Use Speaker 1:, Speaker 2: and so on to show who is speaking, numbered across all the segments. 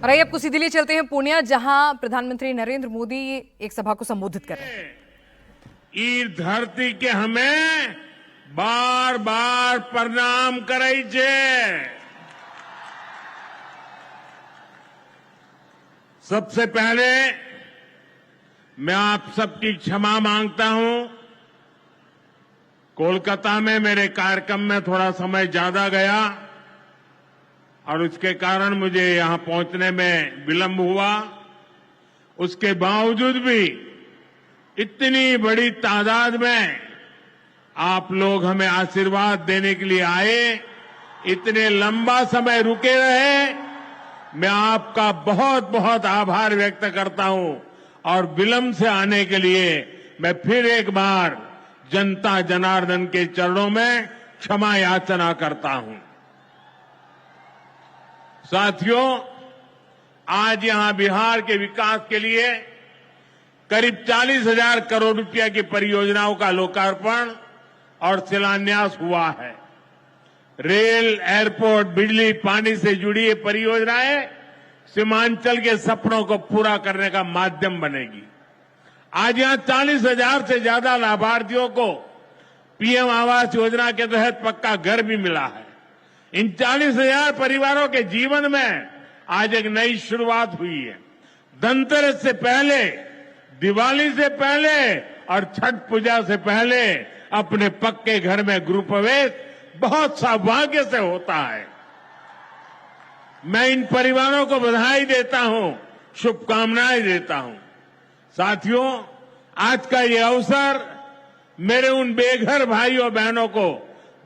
Speaker 1: और आइए आपको सीधे लिए चलते हैं पूर्णिया, जहां प्रधानमंत्री नरेंद्र मोदी एक सभा को संबोधित कर रहे हैं।
Speaker 2: ई धरती के हमें बार बार प्रणाम करे छे। सबसे पहले मैं आप सबकी क्षमा मांगता हूं। कोलकाता में मेरे कार्यक्रम में थोड़ा समय ज्यादा गया और उसके कारण मुझे यहां पहुंचने में विलंब हुआ। उसके बावजूद भी इतनी बड़ी तादाद में आप लोग हमें आशीर्वाद देने के लिए आए, इतने लंबा समय रुके रहे, मैं आपका बहुत बहुत आभार व्यक्त करता हूं। और विलंब से आने के लिए मैं फिर एक बार जनता जनार्दन के चरणों में क्षमा याचना करता हूं। साथियों, आज यहां बिहार के विकास के लिए करीब 40,000 करोड़ रुपया की परियोजनाओं का लोकार्पण और शिलान्यास हुआ है। रेल, एयरपोर्ट, बिजली, पानी से जुड़ी ये परियोजनाएं सीमांचल के सपनों को पूरा करने का माध्यम बनेगी। आज यहां 40,000 से ज्यादा लाभार्थियों को पीएम आवास योजना के तहत पक्का घर भी मिला है। इन 40,000 परिवारों के जीवन में आज एक नई शुरुआत हुई है। धनतेरस से पहले, दिवाली से पहले और छठ पूजा से पहले अपने पक्के घर में गृह प्रवेश बहुत सौभाग्य से होता है। मैं इन परिवारों को बधाई देता हूं, शुभकामनाएं देता हूं। साथियों, आज का ये अवसर मेरे उन बेघर भाइयों बहनों को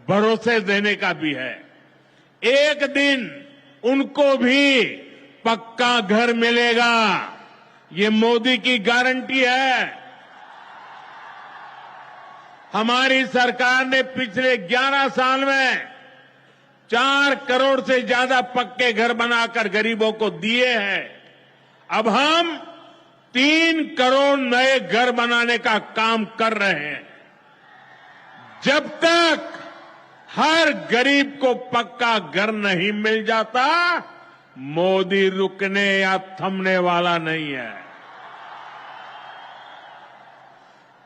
Speaker 2: भरोसे देने का भी है। एक दिन उनको भी पक्का घर मिलेगा, ये मोदी की गारंटी है। हमारी सरकार ने पिछले 11 साल में 4 करोड़ से ज्यादा पक्के घर बनाकर गरीबों को दिए हैं। अब हम 3 करोड़ नए घर बनाने का काम कर रहे हैं। जब तक हर गरीब को पक्का घर नहीं मिल जाता, मोदी रुकने या थमने वाला नहीं है।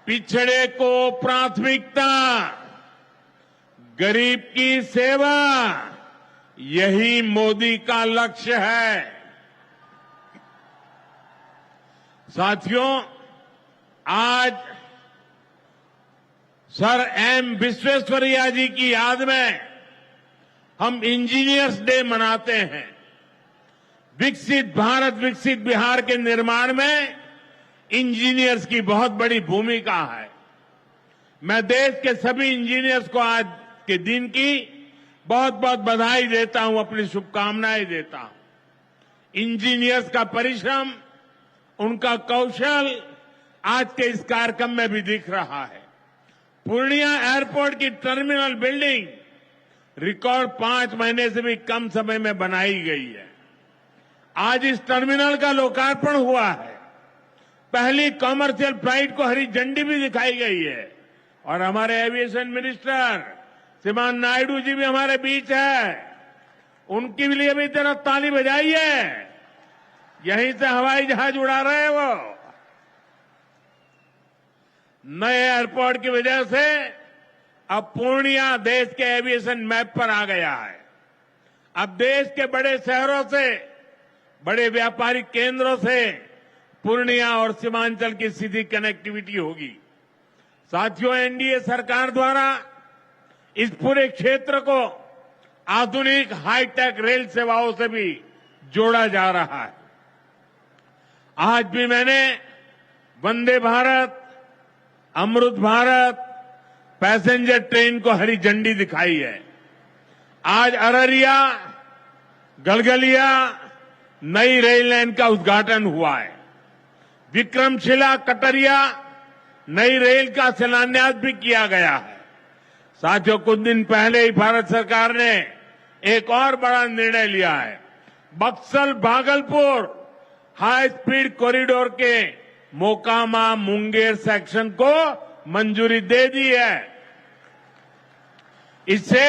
Speaker 2: पिछड़े को प्राथमिकता, गरीब की सेवा, यही मोदी का लक्ष्य है। साथियों, आज सर एम विश्वेश्वरैया जी की याद में हम इंजीनियर्स डे मनाते हैं। विकसित भारत, विकसित बिहार के निर्माण में इंजीनियर्स की बहुत बड़ी भूमिका है। मैं देश के सभी इंजीनियर्स को आज के दिन की बहुत बहुत बधाई देता हूं, अपनी शुभकामनाएं देता हूं। इंजीनियर्स का परिश्रम, उनका कौशल आज के इस कार्यक्रम में भी दिख रहा है। पूर्णिया एयरपोर्ट की टर्मिनल बिल्डिंग रिकॉर्ड 5 महीने से भी कम समय में बनाई गई है। आज इस टर्मिनल का लोकार्पण हुआ है। पहली कॉमर्शियल फ्लाइट को हरी झंडी भी दिखाई गई है। और हमारे एविएशन मिनिस्टर श्रीमान नायडू जी भी हमारे बीच है। उनके लिए भी जरा ताली बजाइए। यहीं से हवाई जहाज उड़ा रहे हैं वो। नए एयरपोर्ट की वजह से अब पूर्णिया देश के एविएशन मैप पर आ गया है। अब देश के बड़े शहरों से, बड़े व्यापारिक केंद्रों से पूर्णिया और सीमांचल की सीधी कनेक्टिविटी होगी। साथियों, एनडीए सरकार द्वारा इस पूरे क्षेत्र को आधुनिक हाईटेक रेल सेवाओं से भी जोड़ा जा रहा है। आज भी मैंने वंदे भारत, अमृत भारत पैसेंजर ट्रेन को हरी झंडी दिखाई है। आज अररिया, गलगलिया नई रेल लाइन का उद्घाटन हुआ है। विक्रमशिला, कटरिया नई रेल का शिलान्यास भी किया गया है। साथियों, कुछ दिन पहले ही भारत सरकार ने एक और बड़ा निर्णय लिया है। Buxar Bhagalpur high speed corridor के मोकामा मुंगेर सेक्शन को मंजूरी दे दी है। इससे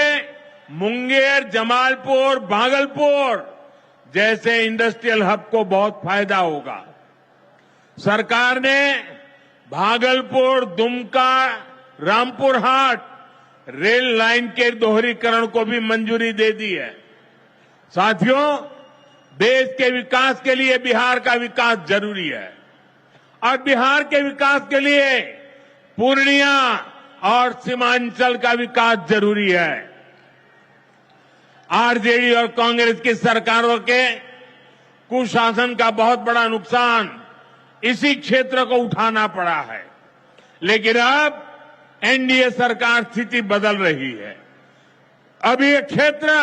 Speaker 2: मुंगेर, जमालपुर, भागलपुर जैसे इंडस्ट्रियल हब को बहुत फायदा होगा। सरकार ने भागलपुर, दुमका, रामपुर हाट रेल लाइन के दोहरीकरण को भी मंजूरी दे दी है। साथियों, देश के विकास के लिए बिहार का विकास जरूरी है और बिहार के विकास के लिए पूर्णिया और सीमांचल का विकास जरूरी है। आरजेडी और कांग्रेस की सरकारों के कुशासन का बहुत बड़ा नुकसान इसी क्षेत्र को उठाना पड़ा है, लेकिन अब एनडीए सरकार स्थिति बदल रही है। अब ये क्षेत्र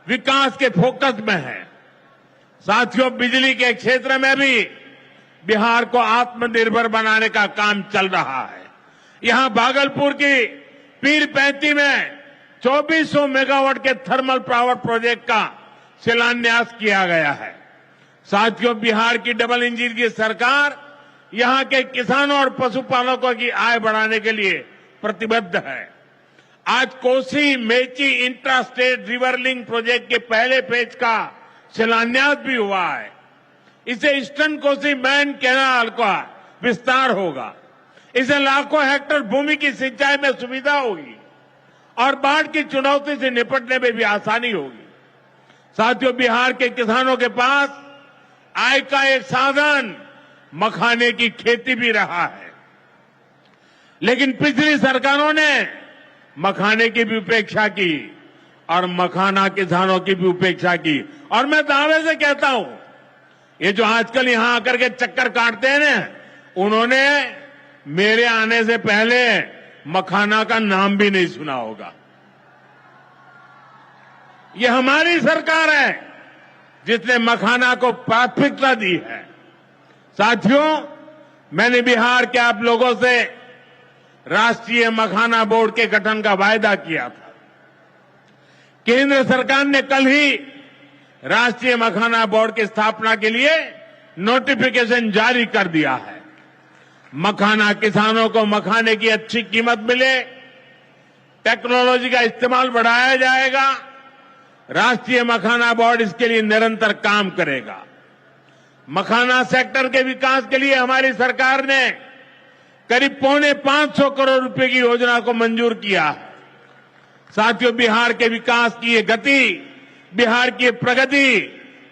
Speaker 2: विकास के फोकस में है। साथियों, बिजली के क्षेत्र में भी बिहार को आत्मनिर्भर बनाने का काम चल रहा है। यहां भागलपुर की पीरपैंती में 2400 मेगावाट के थर्मल पावर प्रोजेक्ट का शिलान्यास किया गया है। साथियों, बिहार की डबल इंजन की सरकार यहां के किसानों और पशुपालकों की आय बढ़ाने के लिए प्रतिबद्ध है। आज Kosi Mechi intra state river link project के पहले फेज का शिलान्यास भी हुआ है। इसे ईस्टर्न कोसी मैन कैनाल का विस्तार होगा। इसे लाखों हेक्टेयर भूमि की सिंचाई में सुविधा होगी और बाढ़ की चुनौती से निपटने में भी आसानी होगी। साथियों, बिहार के किसानों के पास आय का एक साधन मखाने की खेती भी रहा है, लेकिन पिछली सरकारों ने मखाने की भी उपेक्षा की और मखाना किसानों की भी उपेक्षा की। और मैं दावे से कहता हूं, ये जो आजकल यहां आकर के चक्कर काटते हैं ना, उन्होंने मेरे आने से पहले मखाना का नाम भी नहीं सुना होगा। ये हमारी सरकार है जिसने मखाना को प्राथमिकता दी है। साथियों, मैंने बिहार के आप लोगों से राष्ट्रीय मखाना बोर्ड के गठन का वायदा किया था। केंद्र सरकार ने कल ही राष्ट्रीय मखाना बोर्ड की स्थापना के लिए नोटिफिकेशन जारी कर दिया है। मखाना किसानों को मखाने की अच्छी कीमत मिले, टेक्नोलॉजी का इस्तेमाल बढ़ाया जाएगा। राष्ट्रीय मखाना बोर्ड इसके लिए निरंतर काम करेगा। मखाना सेक्टर के विकास के लिए हमारी सरकार ने करीब 550 करोड़ रुपए की योजना को मंजूर किया है। साथियों, बिहार के विकास की ये गति, बिहार की प्रगति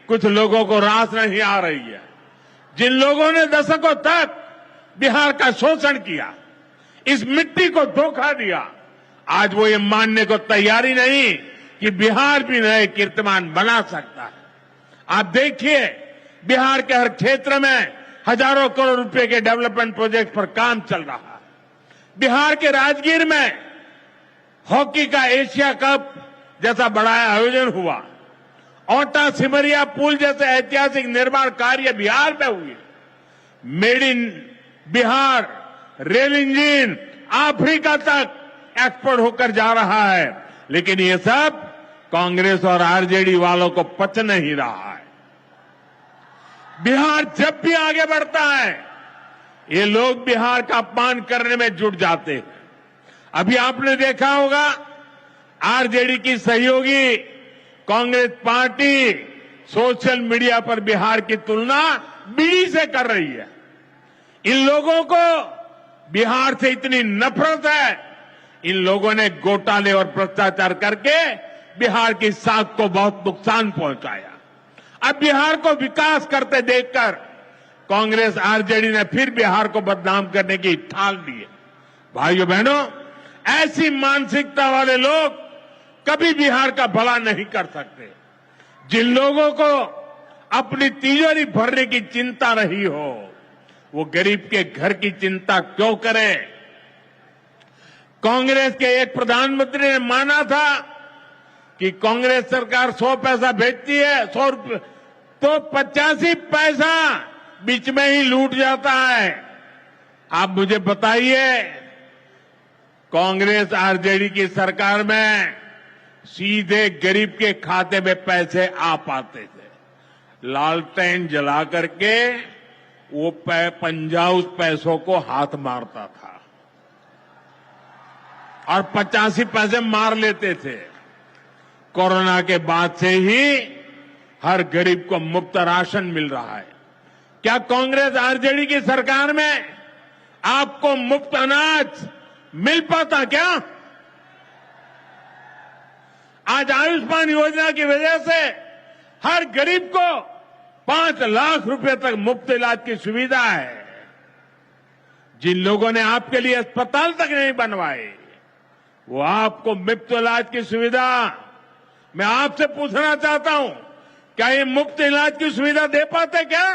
Speaker 2: कुछ लोगों को रास नहीं आ रही है। जिन लोगों ने दशकों तक बिहार का शोषण किया, इस मिट्टी को धोखा दिया, आज वो ये मानने को तैयारी नहीं कि बिहार भी नए कीर्तिमान बना सकता है। आप देखिए, बिहार के हर क्षेत्र में हजारों करोड़ रुपए के डेवलपमेंट प्रोजेक्ट पर काम चल रहा है। बिहार के राजगीर में हॉकी का एशिया कप जैसा बड़ा आयोजन हुआ। ओटा सिमरिया पुल जैसे ऐतिहासिक निर्माण कार्य बिहार में हुए। Made in Bihar rail engine Africa तक एक्सपोर्ट होकर जा रहा है, लेकिन ये सब कांग्रेस और आरजेडी वालों को पच नहीं रहा है। बिहार जब भी आगे बढ़ता है, ये लोग बिहार का अपमान करने में जुट जाते हैं। अभी आपने देखा होगा, आरजेडी की सहयोगी कांग्रेस पार्टी सोशल मीडिया पर बिहार की तुलना बीड़ी से कर रही है। इन लोगों को बिहार से इतनी नफरत है, इन लोगों ने घोटाले और भ्रष्टाचार करके बिहार की साख को बहुत नुकसान पहुंचाया। अब बिहार को विकास करते देखकर कांग्रेस आरजेडी ने फिर बिहार को बदनाम करने की ठान ली है। भाइयों बहनों, ऐसी मानसिकता वाले लोग कभी बिहार का भला नहीं कर सकते। जिन लोगों को अपनी तिजोरी भरने की चिंता रही हो, वो गरीब के घर की चिंता क्यों करें? कांग्रेस के एक प्रधानमंत्री ने माना था कि कांग्रेस सरकार 100 पैसा भेजती है, 100 रुपये, तो 85 पैसा बीच में ही लूट जाता है। आप मुझे बताइए, कांग्रेस आरजेडी की सरकार में सीधे गरीब के खाते में पैसे आ पाते थे। लालटेन जला करके वो पंजाउस पैसों को हाथ मारता था और 85 पैसे मार लेते थे। कोरोना के बाद से ही हर गरीब को मुफ्त राशन मिल रहा है। क्या कांग्रेस आरजेडी की सरकार में आपको मुफ्त अनाज मिल पाता क्या? आज आयुष्मान योजना की वजह से हर गरीब को 5 लाख रुपए तक मुफ्त इलाज की सुविधा है। जिन लोगों ने आपके लिए अस्पताल तक नहीं बनवाए, वो आपको मुफ्त इलाज की सुविधा, मैं आपसे पूछना चाहता हूं, क्या ये मुफ्त इलाज की सुविधा दे पाते क्या?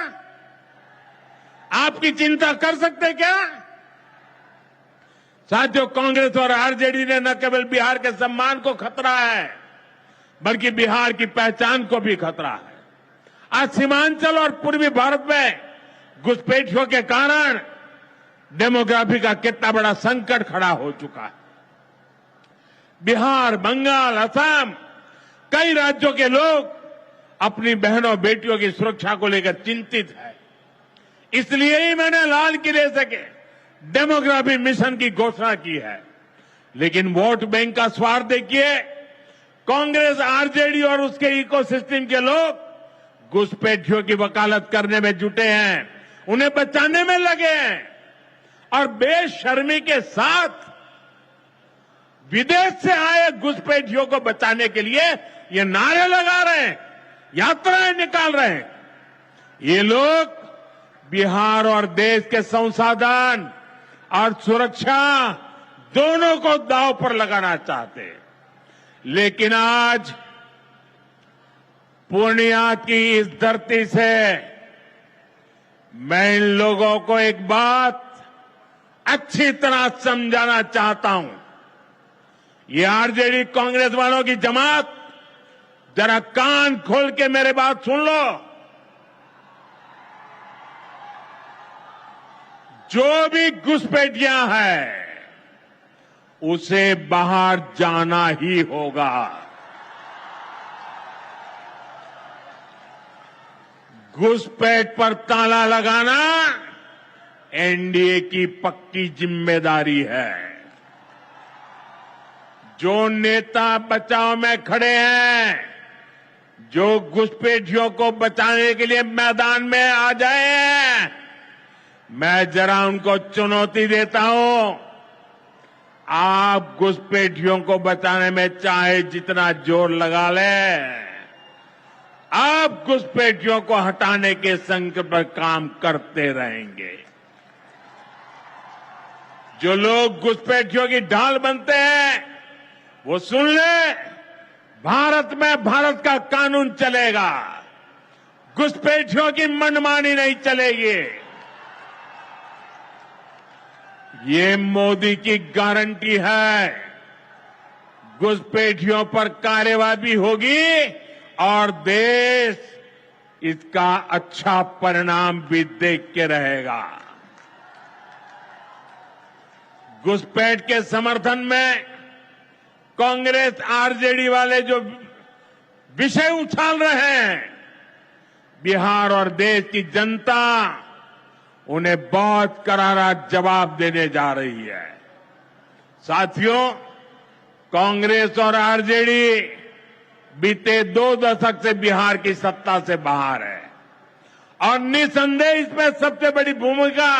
Speaker 2: आपकी चिंता कर सकते क्या? साथियों, कांग्रेस और आरजेडी ने न केवल बिहार के सम्मान को खतरा है, बल्कि बिहार की पहचान को भी खतरा है। आज सीमांचल और पूर्वी भारत में घुसपैठियों के कारण डेमोग्राफी का कितना बड़ा संकट खड़ा हो चुका है। बिहार, बंगाल, असम, कई राज्यों के लोग अपनी बहनों बेटियों की सुरक्षा को लेकर चिंतित है। इसलिए ही मैंने लाल किले से डेमोग्राफी मिशन की घोषणा की है। लेकिन वोट बैंक का स्वार्थ देखिए, कांग्रेस, आरजेडी और उसके इकोसिस्टम के लोग घुसपैठियों की वकालत करने में जुटे हैं, उन्हें बचाने में लगे हैं और बेशर्मी के साथ विदेश से आए घुसपैठियों को बचाने के लिए ये नारे लगा रहे हैं, यात्राएं निकाल रहे हैं। ये लोग बिहार और देश के संसाधन और सुरक्षा दोनों को दांव पर लगाना चाहते हैं। लेकिन आज पूर्णिया की इस धरती से मैं इन लोगों को एक बात अच्छी तरह समझाना चाहता हूं। ये आरजेडी कांग्रेस वालों की जमात, जरा कान खोल के मेरे बात सुन लो। जो भी घुसपैठियां हैं, उसे बाहर जाना ही होगा। घुसपैठ पर ताला लगाना एनडीए की पक्की जिम्मेदारी है। जो नेता बचाव में खड़े हैं, जो घुसपैठियों को बचाने के लिए मैदान में आ जाए, मैं जरा उनको चुनौती देता हूं। आप घुसपैठियों को बचाने में चाहे जितना जोर लगा लें, आप घुसपैठियों को हटाने के संकल्प पर काम करते रहेंगे। जो लोग घुसपैठियों की ढाल बनते हैं, वो सुन ले, भारत में भारत का कानून चलेगा, घुसपैठियों की मनमानी नहीं चलेगी। ये मोदी की गारंटी है। घुसपैठियों पर कार्रवाई होगी और देश इसका अच्छा परिणाम भी देख के रहेगा। घुसपैठ के समर्थन में कांग्रेस, आरजेडी वाले जो विषय उछाल रहे हैं, बिहार और देश की जनता उन्हें बहुत करारा जवाब देने जा रही है। साथियों, कांग्रेस और आरजेडी बीते 2 दशक से बिहार की सत्ता से बाहर है और निसंदेह इसमें सबसे बड़ी भूमिका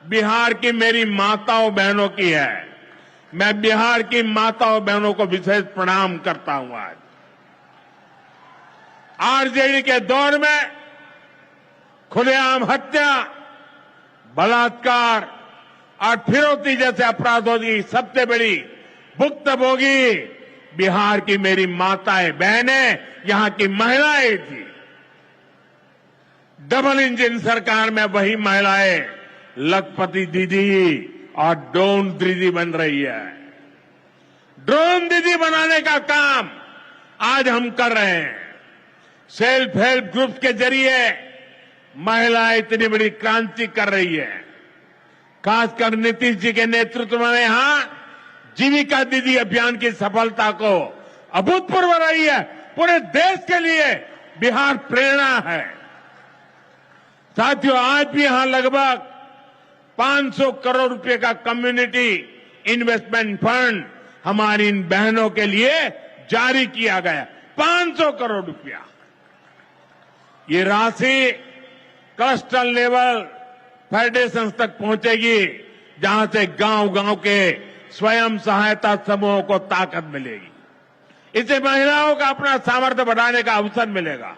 Speaker 2: बिहार की मेरी माताओं बहनों की है। मैं बिहार की माताओं बहनों को विशेष प्रणाम करता हूं। आज आरजेडी के दौर में खुलेआम हत्या, बलात्कार और फिरौती जैसे अपराधों की सबसे बड़ी भुक्तभोगी बिहार की मेरी माताएं बहनें, यहां की महिलाएं थी। डबल इंजन सरकार में वही महिलाएं लखपति दीदी और ड्रोन दीदी बन रही है। ड्रोन दीदी बनाने का काम आज हम कर रहे हैं। सेल्फ हेल्प ग्रुप के जरिए महिलाएं इतनी बड़ी क्रांति कर रही है। खासकर नीतीश जी के नेतृत्व में यहां जीविका दीदी अभियान की सफलता को अभूतपूर्व रही है। पूरे देश के लिए बिहार प्रेरणा है। साथियों, आज भी यहां लगभग 500 करोड़ रुपए का कम्युनिटी इन्वेस्टमेंट फंड हमारी इन बहनों के लिए जारी किया गया। 500 करोड़ रुपया। ये राशि क्लस्टर लेवल फेडरेशन तक पहुंचेगी, जहां से गांव-गांव के स्वयं सहायता समूहों को ताकत मिलेगी। इससे महिलाओं का अपना सामर्थ्य बढ़ाने का अवसर मिलेगा।